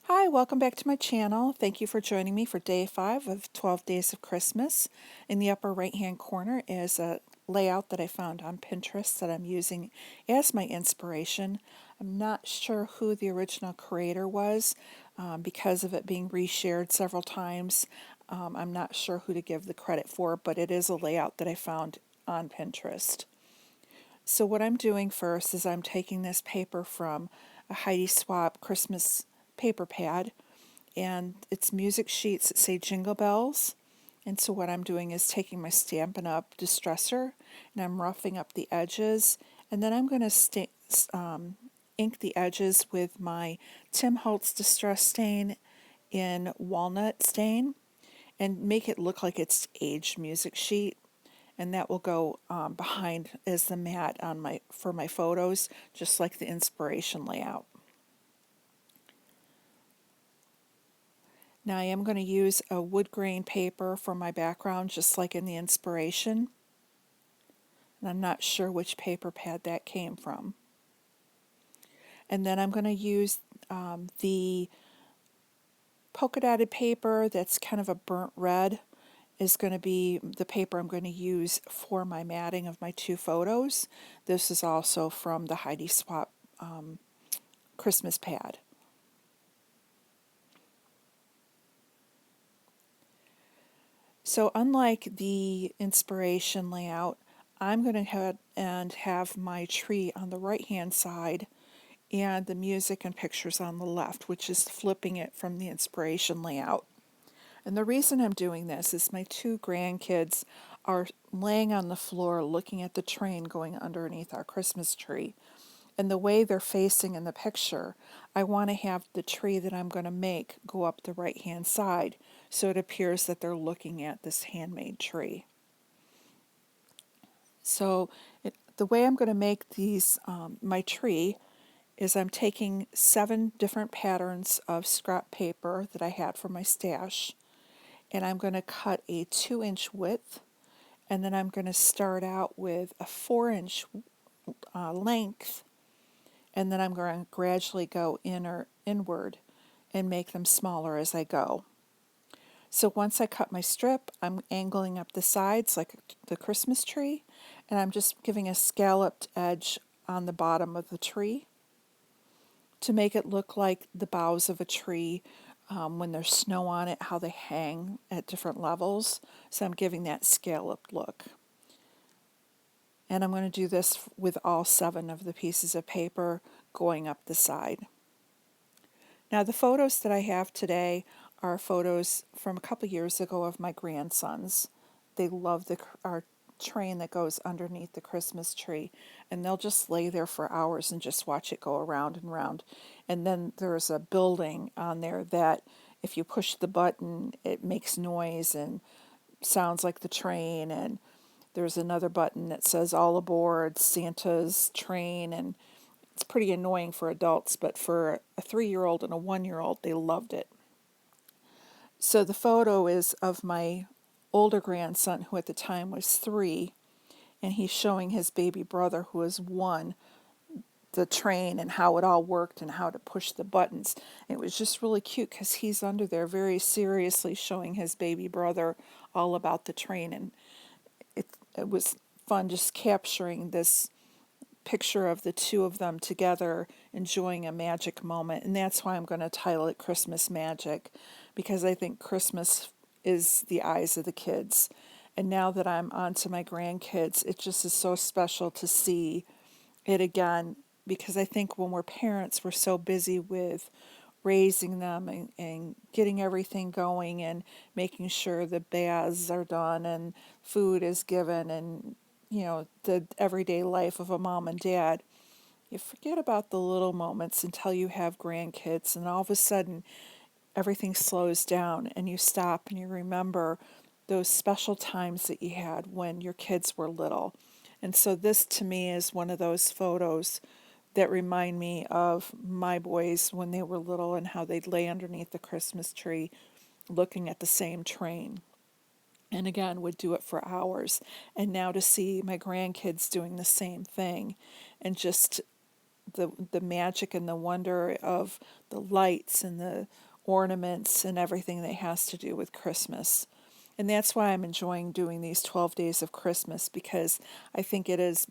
Hi, welcome back to my channel. Thank you for joining me for day 5 of 12 Days of Christmas. In the upper right hand corner is a layout that I found on Pinterest that I'm using as my inspiration. I'm not sure who the original creator was because of it being reshared several times. I'm not sure who to give the credit for, but it is a layout that I found on Pinterest. So what I'm doing first is I'm taking this paper from a Heidi Swapp Christmas paper pad, and it's music sheets that say Jingle Bells. And so what I'm doing is taking my Stampin' Up! Distresser and I'm roughing up the edges, and then I'm going to ink the edges with my Tim Holtz Distress Stain in Walnut Stain and make it look like it's aged music sheet, and that will go behind as the mat on for my photos, just like the inspiration layout. Now I am going to use a wood grain paper for my background, just like in the inspiration, and I'm not sure which paper pad that came from. And then I'm going to use the polka dotted paper that's kind of a burnt red is going to be the paper I'm going to use for my matting of my two photos. This is also from the Heidi Swapp Christmas pad. So unlike the inspiration layout, I'm going to head and have my tree on the right hand side and the music and pictures on the left, which is flipping it from the inspiration layout. And the reason I'm doing this is my two grandkids are laying on the floor looking at the train going underneath our Christmas tree. And the way they're facing in the picture, I want to have the tree that I'm going to make go up the right hand side so it appears that they're looking at this handmade tree. So the way I'm going to make these my tree is I'm taking 7 different patterns of scrap paper that I had for my stash, and I'm going to cut a 2-inch width, and then I'm going to start out with a 4-inch length, and then I'm going to gradually go inward and make them smaller as I go. So once I cut my strip, I'm angling up the sides like the Christmas tree, and I'm just giving a scalloped edge on the bottom of the tree to make it look like the boughs of a tree when there's snow on it, how they hang at different levels. So I'm giving that scalloped look. And I'm going to do this with all 7 of the pieces of paper going up the side. Now the photos that I have today are photos from a couple years ago of my grandsons. They love our train that goes underneath the Christmas tree, and they'll just lay there for hours and just watch it go around and around. And then there's a building on there that if you push the button, it makes noise and sounds like the train, and there's another button that says all aboard Santa's train, and it's pretty annoying for adults, but for a 3-year-old and a 1-year-old, they loved it. So the photo is of my older grandson, who at the time was 3, and he's showing his baby brother, who is 1, the train and how it all worked and how to push the buttons. It was just really cute because he's under there very seriously showing his baby brother all about the train, and it was fun just capturing this picture of the two of them together enjoying a magic moment. And that's why I'm going to title it Christmas Magic, because I think Christmas is the eyes of the kids. And now that I'm on to my grandkids, it just is so special to see it again, because I think when we're parents, we're so busy with raising them and getting everything going and making sure the baths are done and food is given and the everyday life of a mom and dad. You forget about the little moments until you have grandkids, and all of a sudden everything slows down and you stop and you remember those special times that you had when your kids were little. And so this to me is one of those photos that remind me of my boys when they were little and how they'd lay underneath the Christmas tree looking at the same train. And again, would do it for hours. And now to see my grandkids doing the same thing and just the magic and the wonder of the lights and the ornaments and everything that has to do with Christmas. And that's why I'm enjoying doing these 12 days of Christmas, because I think it is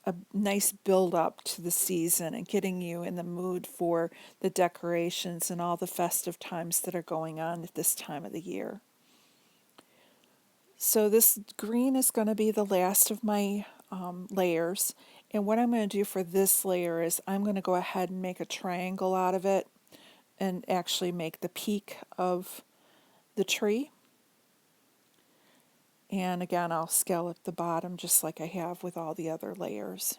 a nice build up to the season and getting you in the mood for the decorations and all the festive times that are going on at this time of the year. So this green is going to be the last of my layers. And what I'm going to do for this layer is I'm going to go ahead and make a triangle out of it and actually make the peak of the tree. And again, I'll scallop the bottom just like I have with all the other layers.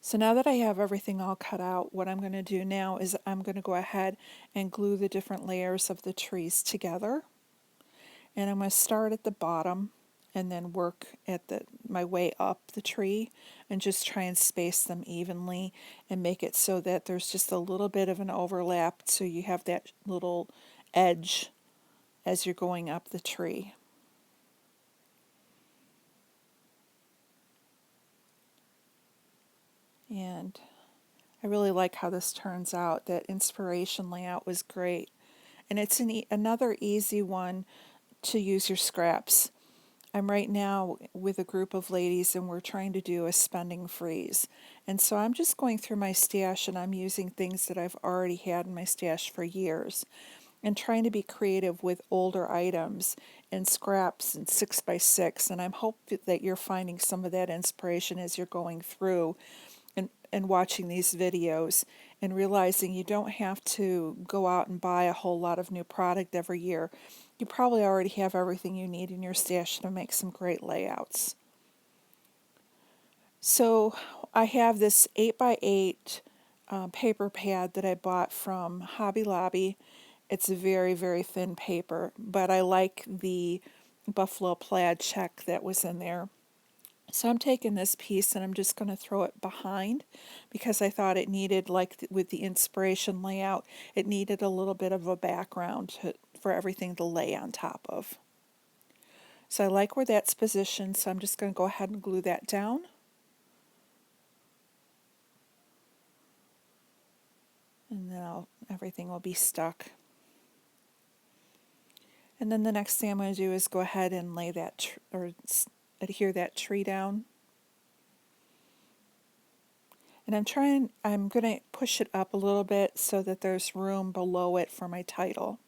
So now that I have everything all cut out, what I'm going to do now is I'm going to go ahead and glue the different layers of the trees together. And I'm going to start at the bottom and then work at my way up the tree and just try and space them evenly and make it so that there's just a little bit of an overlap so you have that little edge as you're going up the tree. And I really like how this turns out. That inspiration layout was great. And it's another easy one to use your scraps. I'm right now with a group of ladies and we're trying to do a spending freeze. And so I'm just going through my stash and I'm using things that I've already had in my stash for years and trying to be creative with older items and scraps and 6x6. And I'm hoping that you're finding some of that inspiration as you're going through and watching these videos and realizing you don't have to go out and buy a whole lot of new product every year. You probably already have everything you need in your stash to make some great layouts. So I have this 8x8 paper pad that I bought from Hobby Lobby. It's a very, very thin paper, but I like the buffalo plaid check that was in there. So I'm taking this piece and I'm just going to throw it behind because I thought it needed, like with the inspiration layout, it needed a little bit of a background for everything to lay on top of. So I like where that's positioned, so I'm just going to go ahead and glue that down. And then everything will be stuck. And then the next thing I'm going to do is go ahead and lay that, adhere that tree down. And I'm going to push it up a little bit so that there's room below it for my title.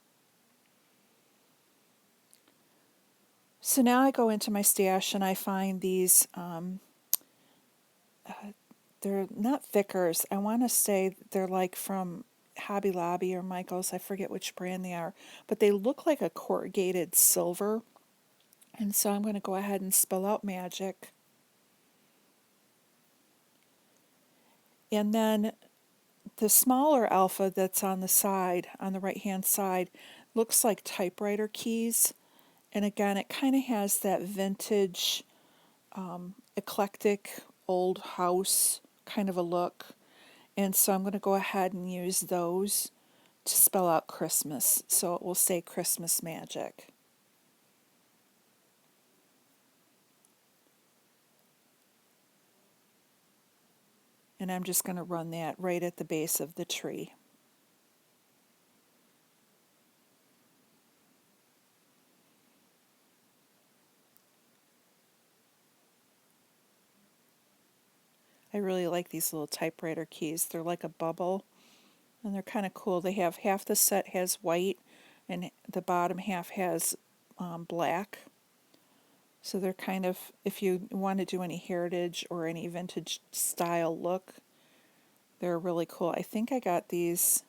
So now I go into my stash and I find these, they're not thickers. I want to say they're like from Hobby Lobby or Michael's. I forget which brand they are. But they look like a corrugated silver. And so I'm going to go ahead and spell out magic. And then the smaller alpha that's on the side, on the right-hand side, looks like typewriter keys. And again, it kind of has that vintage, eclectic, old house kind of a look. And so I'm going to go ahead and use those to spell out Christmas. So it will say Christmas Magic. And I'm just going to run that right at the base of the tree. I really like these little typewriter keys. They're like a bubble, and they're kind of cool. They have half the set has white, and the bottom half has black. So they're kind of, if you want to do any heritage or any vintage style look, they're really cool. I think I got these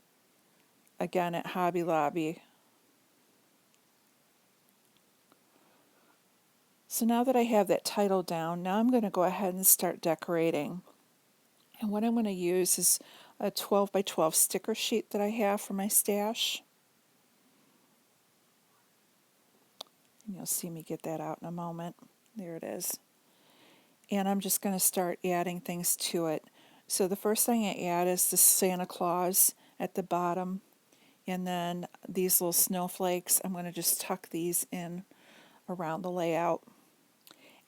again at Hobby Lobby. So now that I have that title down, now I'm going to go ahead and start decorating. And what I'm going to use is a 12 by 12 sticker sheet that I have for my stash. And you'll see me get that out in a moment. There it is. And I'm just going to start adding things to it. So the first thing I add is the Santa Claus at the bottom. And then these little snowflakes, I'm going to just tuck these in around the layout.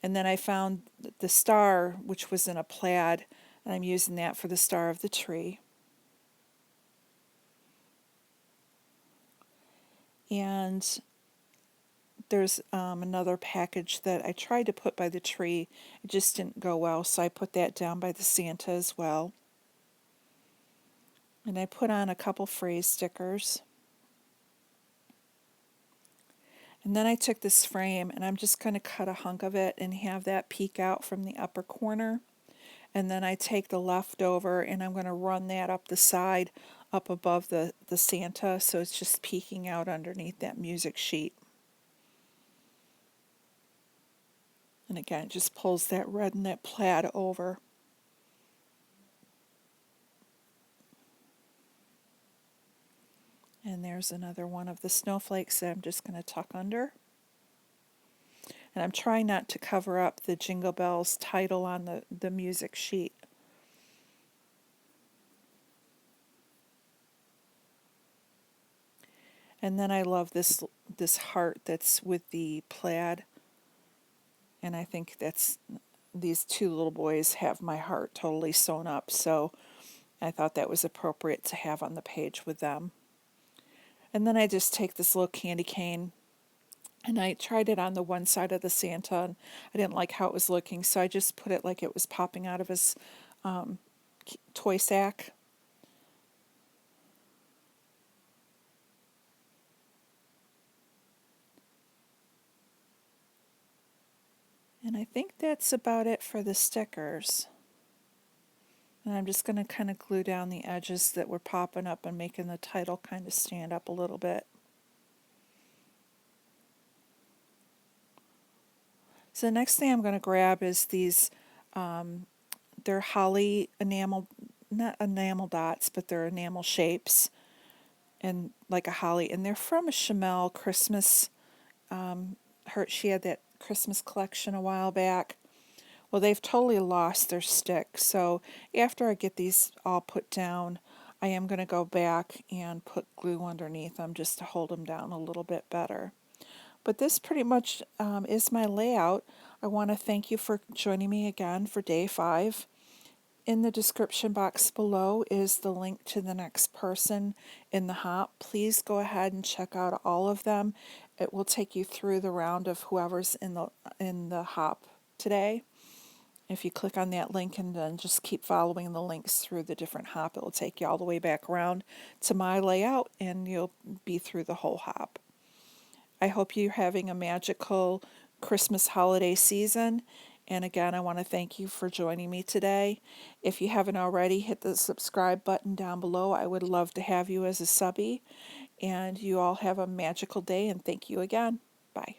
And then I found the star, which was in a plaid, and I'm using that for the star of the tree. And there's another package that I tried to put by the tree. It just didn't go well, so I put that down by the Santa as well. And I put on a couple phrase stickers. And then I took this frame and I'm just going to cut a hunk of it and have that peek out from the upper corner. And then I take the leftover and I'm going to run that up the side, up above the Santa, so it's just peeking out underneath that music sheet. And again, it just pulls that red and that plaid over. And there's another one of the snowflakes that I'm just going to tuck under. And I'm trying not to cover up the Jingle Bells title on the music sheet. And then I love this heart that's with the plaid. And I think these two little boys have my heart totally sewn up, so I thought that was appropriate to have on the page with them. And then I just take this little candy cane and I tried it on the one side of the Santa and I didn't like how it was looking, so I just put it like it was popping out of his toy sack. And I think that's about it for the stickers. And I'm just going to kind of glue down the edges that were popping up and making the title kind of stand up a little bit. So the next thing I'm going to grab is these, they're holly enamel, not enamel dots, but they're enamel shapes, and like a holly. And they're from a Chamel Christmas, she had that Christmas collection a while back. Well, they've totally lost their stick, so after I get these all put down, I am going to go back and put glue underneath them just to hold them down a little bit better. But this pretty much is my layout. I want to thank you for joining me again for day 5. In the description box below is the link to the next person in the hop. Please go ahead and check out all of them. It will take you through the round of whoever's in the hop today. If you click on that link and then just keep following the links through the different hop, it will take you all the way back around to my layout and you'll be through the whole hop. I hope you're having a magical Christmas holiday season. And again, I want to thank you for joining me today. If you haven't already, hit the subscribe button down below. I would love to have you as a subby. And you all have a magical day, and thank you again. Bye.